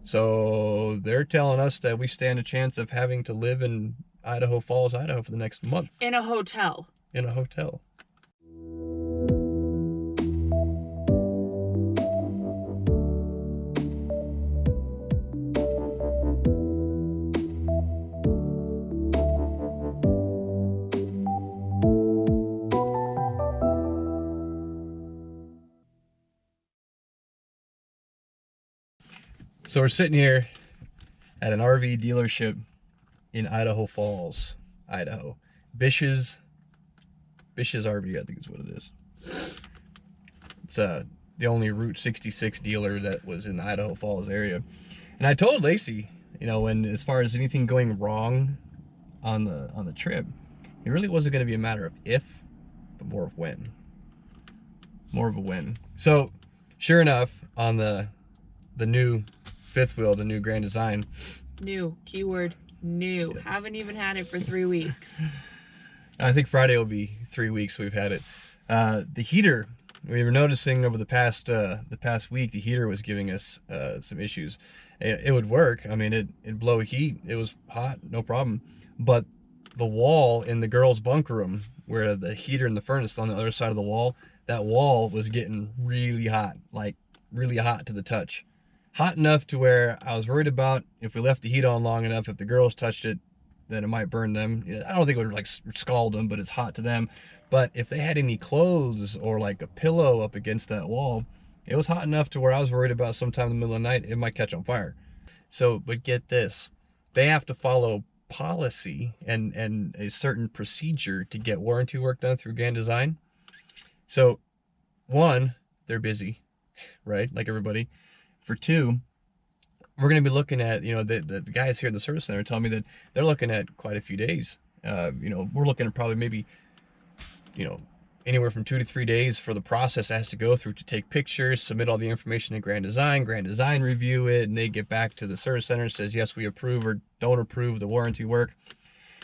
So they're telling us that we stand a chance of having to live in Idaho Falls, Idaho for the next month. In a hotel. In a hotel. So we're sitting here at an RV dealership in Idaho Falls, Idaho. Bish's RV, I think is what it is. It's the only Route 66 dealer that was in the Idaho Falls area. And I told Lacey, you know, when as far as anything going wrong on the trip, it really wasn't going to be a matter of if, but more of when. More of a when. So sure enough, on the new fifth wheel, the new Grand Design. New, keyword new. Yeah. Haven't even had it for 3 weeks. I think Friday will be 3 weeks we've had it. The heater, we were noticing over the past week, the heater was giving us some issues. It would work. I mean, it'd blow heat. It was hot, no problem. But the wall in the girls' bunk room, where the heater and the furnace on the other side of the wall, that wall was getting really hot, like really hot to the touch. Hot enough to where I was worried about if we left the heat on long enough, if the girls touched it, then it might burn them. I don't think it would like scald them, but it's hot to them. But if they had any clothes or like a pillow up against that wall, it was hot enough to where I was worried about sometime in the middle of the night, it might catch on fire. So, but get this, they have to follow policy and a certain procedure to get warranty work done through Grand Design. So, one, they're busy, right? Like everybody. For two, we're going to be looking at, you know, the guys here at the service center tell me that they're looking at quite a few days. You know, we're looking at probably maybe, you know, anywhere from 2 to 3 days for the process it has to go through to take pictures, submit all the information to Grand Design review it, and they get back to the service center and says, yes, we approve or don't approve the warranty work.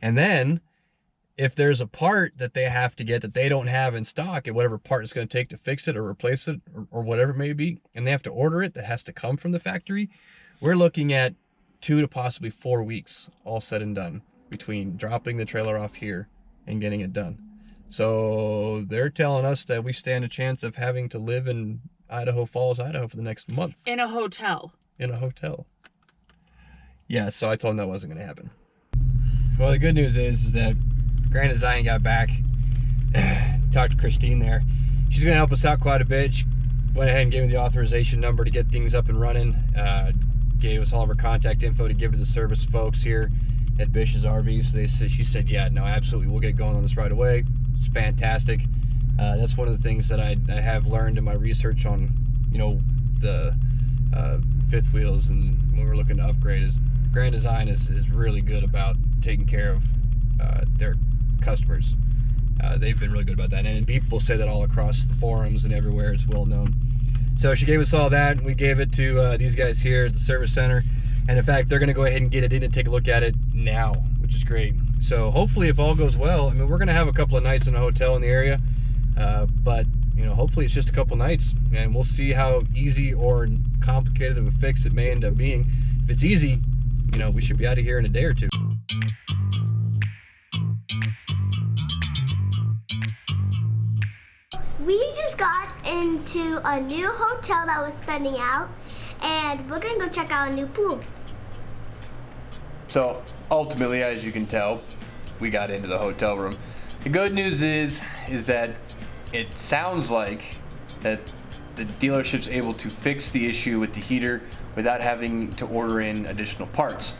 And then if there's a part that they have to get that they don't have in stock, and whatever part it's going to take to fix it or replace it or whatever it may be, and they have to order it that has to come from the factory, we're looking at 2 to possibly 4 weeks all said and done between dropping the trailer off here and getting it done. So they're telling us that we stand a chance of having to live in Idaho Falls, Idaho for the next month. In a hotel. In a hotel. Yeah, so I told them that wasn't going to happen. Well, the good news is that Grand Design got back, talked to Christine there. She's going to help us out quite a bit. She went ahead and gave me the authorization number to get things up and running. Gave us all of her contact info to give to the service folks here at Bish's RV. So she said, yeah, no, absolutely, we'll get going on this right away. It's fantastic. That's one of the things that I have learned in my research on, you know, the fifth wheels, and when we're looking to upgrade, is Grand Design is really good about taking care of their customers. They've been really good about that, and people say that all across the forums and everywhere. It's well known. So she gave us all that, and we gave it to these guys here at the service center, and in fact they're going to go ahead and get it in and take a look at it now, which is great. So hopefully, if all goes well, I mean, we're going to have a couple of nights in a hotel in the area, but you know, hopefully it's just a couple nights, and we'll see how easy or complicated of a fix it may end up being. If it's easy, you know, we should be out of here in a day or two. We just got into a new hotel that was spending out, and we're gonna go check out a new pool. So ultimately, as you can tell, we got into the hotel room. The good news is that it sounds like that the dealership's able to fix the issue with the heater without having to order in additional parts,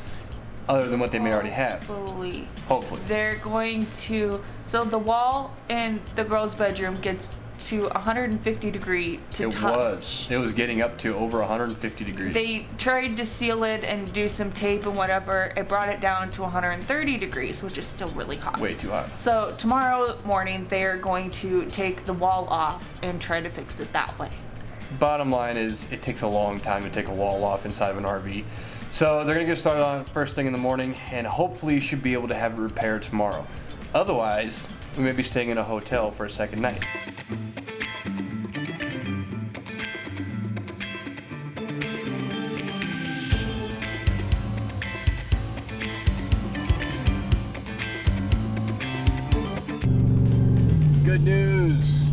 other than what they may already have. Hopefully. They're going to, so the wall in the girls' bedroom gets to 150 degree to touch. It was getting up to over 150 degrees. They tried to seal it and do some tape and whatever. It brought it down to 130 degrees, which is still really hot. Way too hot. So tomorrow morning, they're going to take the wall off and try to fix it that way. Bottom line is, it takes a long time to take a wall off inside of an RV. So they're gonna get started on it first thing in the morning, and hopefully should be able to have it repaired tomorrow. Otherwise, we may be staying in a hotel for a second night. good news.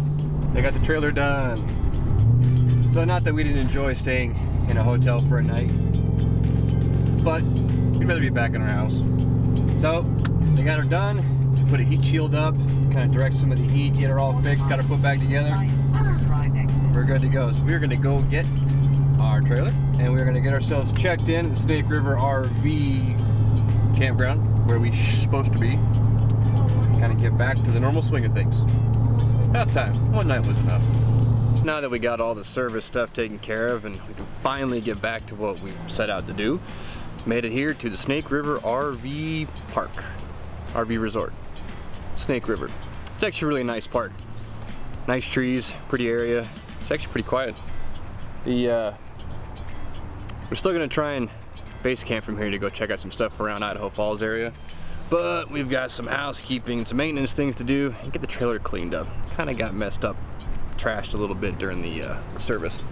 They got the trailer done. So not that we didn't enjoy staying in a hotel for a night, but we'd rather be back in our house. So they got her done, put a heat shield up, kind of direct some of the heat, get her all fixed, got her put back together. We're good to go. So we're gonna go get our trailer and we're gonna get ourselves checked in at the Snake River RV campground where we're supposed to be. Kind of get back to the normal swing of things. About time. One night was enough. Now that we got all the service stuff taken care of and we can finally get back to what we set out to do, made it here to the Snake River RV Park, RV Resort, Snake River. It's actually a really nice park. Nice trees, pretty area. It's actually pretty quiet. We're still gonna try and base camp from here to go check out some stuff around Idaho Falls area. But we've got some housekeeping, some maintenance things to do and get the trailer cleaned up. Kind of got messed up, trashed a little bit during the service.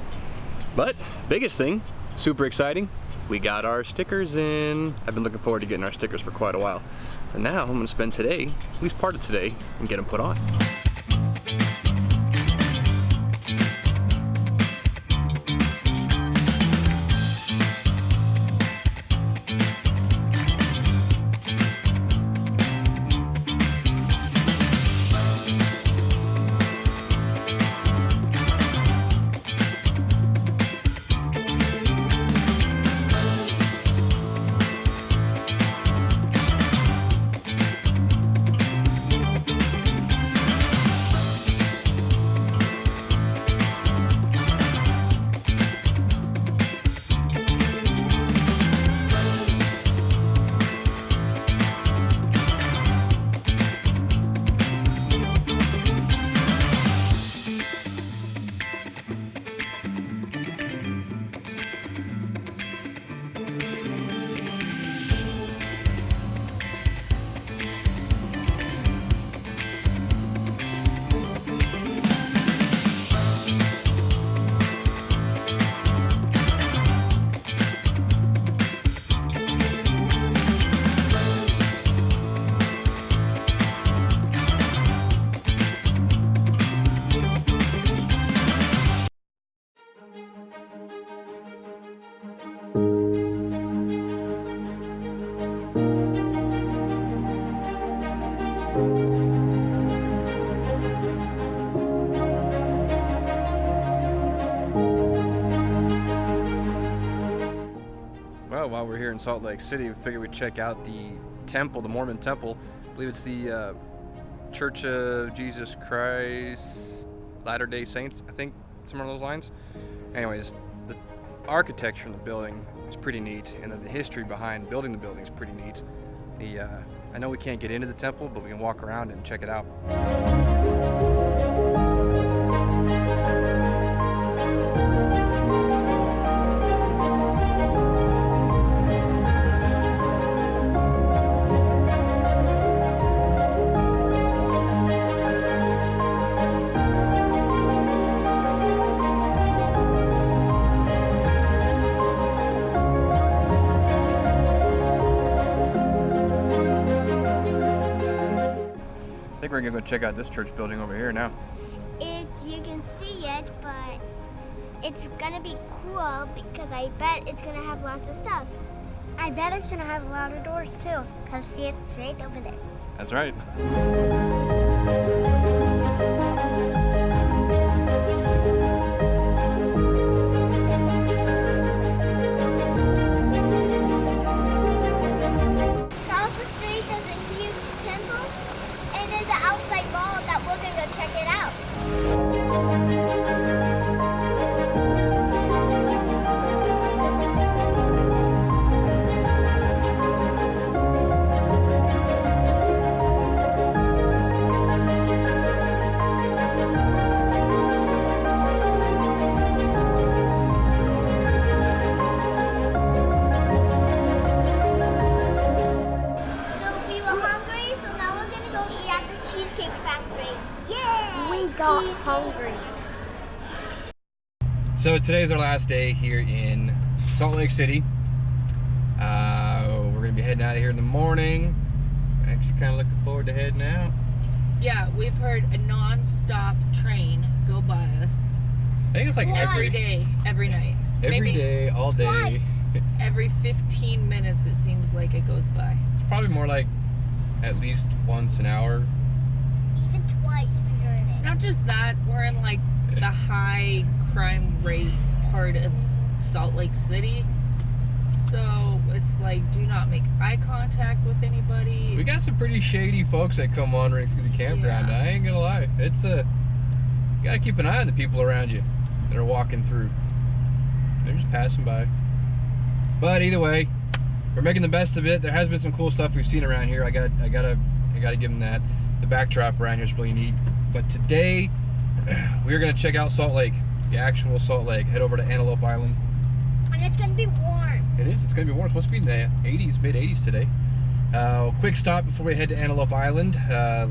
But biggest thing, super exciting, we got our stickers in. I've been looking forward to getting our stickers for quite a while. So now I'm gonna spend today, at least part of today, and get them put on. Well, while we're here in Salt Lake City, we figured we'd check out the temple, the Mormon temple. I believe it's the Church of Jesus Christ Latter-day Saints, I think, somewhere along those lines. Anyways, the architecture in the building is pretty neat, and the history behind building the building is pretty neat. I know we can't get into the temple, but we can walk around and check it out. I think we're gonna go check out this church building over here now. You can see it, but it's gonna be cool because I bet it's gonna have lots of stuff. I bet it's gonna have a lot of doors too. Cause see, it's right over there. That's right. Across the street there's a huge temple, and there's an outside mall that we're gonna go check it out. Got hungry. So today's our last day here in Salt Lake City. We're gonna be heading out of here in the morning. Actually kind of looking forward to heading out. Yeah, we've heard a non-stop train go by us. I think it's like Every day, every night. every Maybe day, all day. Twice. every 15 minutes it seems like it goes by. It's probably more like at least once an hour. Even twice per day. Not just that, we're in like the high crime rate part of Salt Lake City. So it's like, do not make eye contact with anybody. We got some pretty shady folks that come wandering through the campground. Yeah. I ain't gonna lie. It's you gotta keep an eye on the people around you that are walking through. They're just passing by. But either way, we're making the best of it. There has been some cool stuff we've seen around here. I gotta give them that. The backdrop around here is really neat. But today, we're gonna check out Salt Lake, the actual Salt Lake. Head over to Antelope Island. And it's gonna be warm. It is. It's gonna be warm. It's supposed to be in the 80s, mid 80s today. Quick stop before we head to Antelope Island.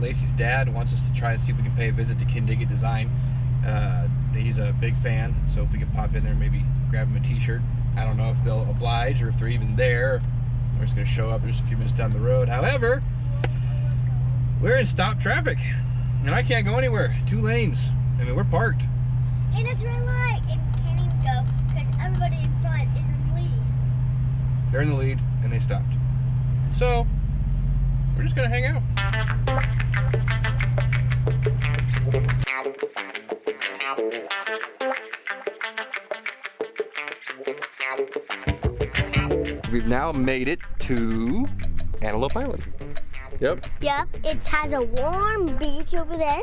Lacey's dad wants us to try and see if we can pay a visit to Kindigit Design. He's a big fan, so if we can pop in there and maybe grab him a t-shirt. I don't know if they'll oblige or if they're even there. We're just gonna show up just a few minutes down the road. However, we're in stop traffic and I can't go anywhere. 2 lanes. I mean, we're parked. And it's red light. And we can't even go because everybody in front is in the lead. They're in the lead and they stopped. So, we're just gonna hang out. We've now made it to Antelope Island. Yep. Yep, it has a warm beach over there.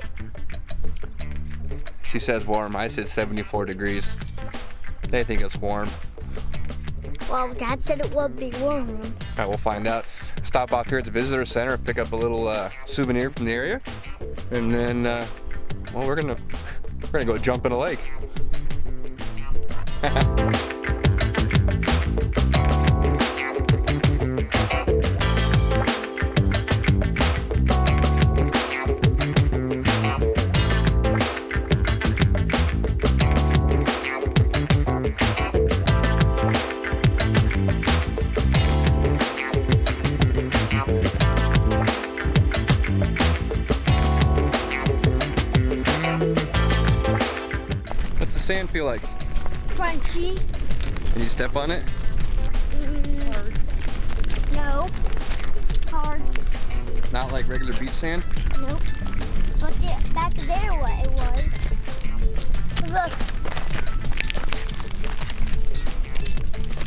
She says warm. I said 74 degrees. They think it's warm. Well, Dad said it would be warm. All right, we'll find out. Stop off here at the visitor center, pick up a little souvenir from the area, and then, well, we're gonna go jump in a lake. What's the sand feel like? Crunchy. Can you step on it? Hard. No. Hard. Not like regular beach sand? Nope. But back there what it was. Look.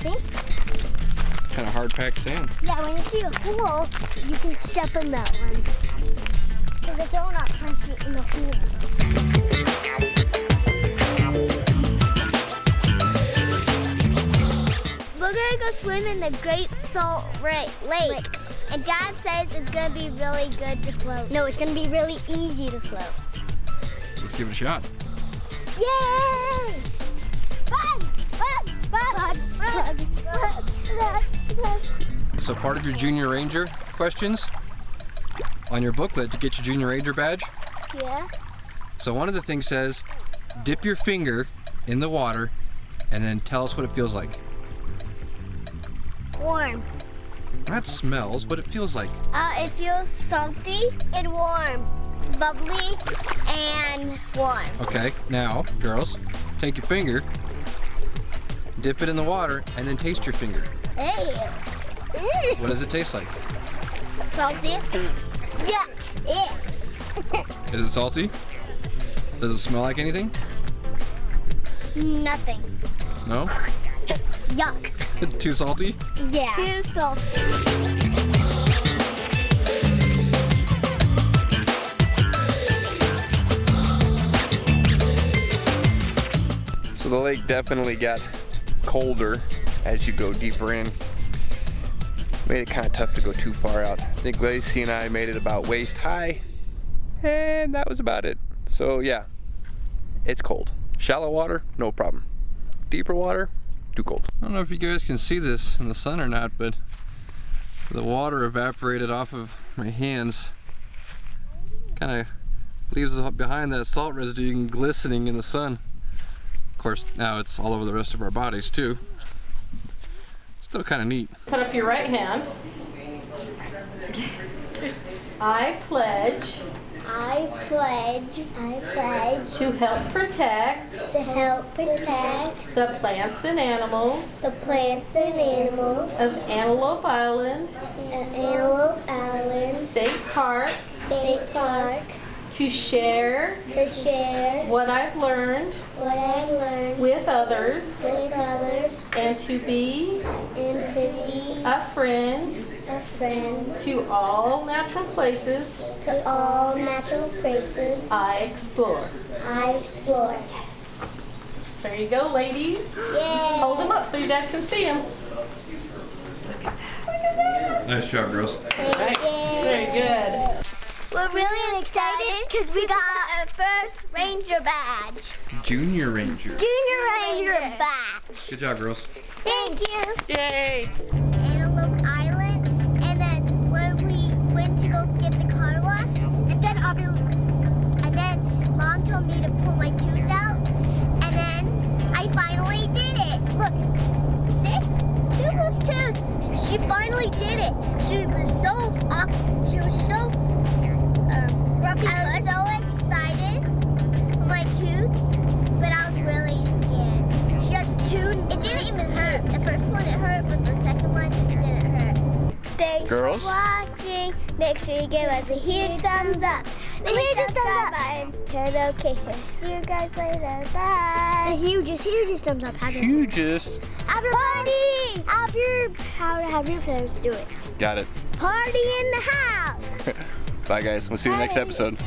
See? Kind of hard packed sand. Yeah, when you see a hole, you can step in that one. Because it's all not crunchy in the hole. We're gonna go swim in the Great Salt Lake. And Dad says it's gonna be really good to float. No, it's gonna be really easy to float. Let's give it a shot. Yay! Fun! Fun! Fun! Fun! Fun! So part of your Junior Ranger questions on your booklet to get your Junior Ranger badge. Yeah. So one of the things says, dip your finger in the water and then tell us what it feels like. Warm. That smells, but it feels like. It feels salty and warm. Bubbly and warm. Okay, now, girls, take your finger, dip it in the water, and then taste your finger. Hey. What does it taste like? Salty. Yeah. Is it salty? Does it smell like anything? Nothing. No? Yuck. Too salty? Yeah. Too salty. So the lake definitely got colder as you go deeper in. Made it kind of tough to go too far out. I think Lacey and I made it about waist high, and that was about it. So yeah, it's cold. Shallow water, no problem. Deeper water, too cold. I don't know if you guys can see this in the sun or not, but the water evaporated off of my hands. Kind of leaves behind that salt residue glistening in the sun. Of course, now it's all over the rest of our bodies too. Still kind of neat. Put up your right hand. I pledge I pledge to help protect to help protect the plants and animals the plants and animals of Antelope Island at Antelope Island State Park, State Park, to share to share what I've learned what I've learned with others, with others, and to be and to be a friend a friend to all natural places to all natural places I explore. I explore. Yes. There you go, ladies. Yay! Hold them up so your dad can see them. Nice job, girls. Right. Very good. We're really excited because we got our first ranger badge. Junior Ranger. Junior ranger badge. Good job, girls. Thank you. Yay. Antelope Island, and then when we went to go get the car wash, and then Mom told me to pull my tooth out, and then I finally did it. Look, see? Toothless tooth. She finally did it. She was so grumpy. I was so excited for my tooth, but I was really scared. She has two. It didn't even hurt. The first one it hurt, but the second one it didn't hurt. Thanks Girls? for watching. Make sure you give us a huge thumbs up. The hugest thumbs up. And turn notifications. See you guys later. Bye. The hugest thumbs up. Hugest. Have your party. Have your parents do it. Got it. Party in the house. Bye, guys. We'll see you in the next episode.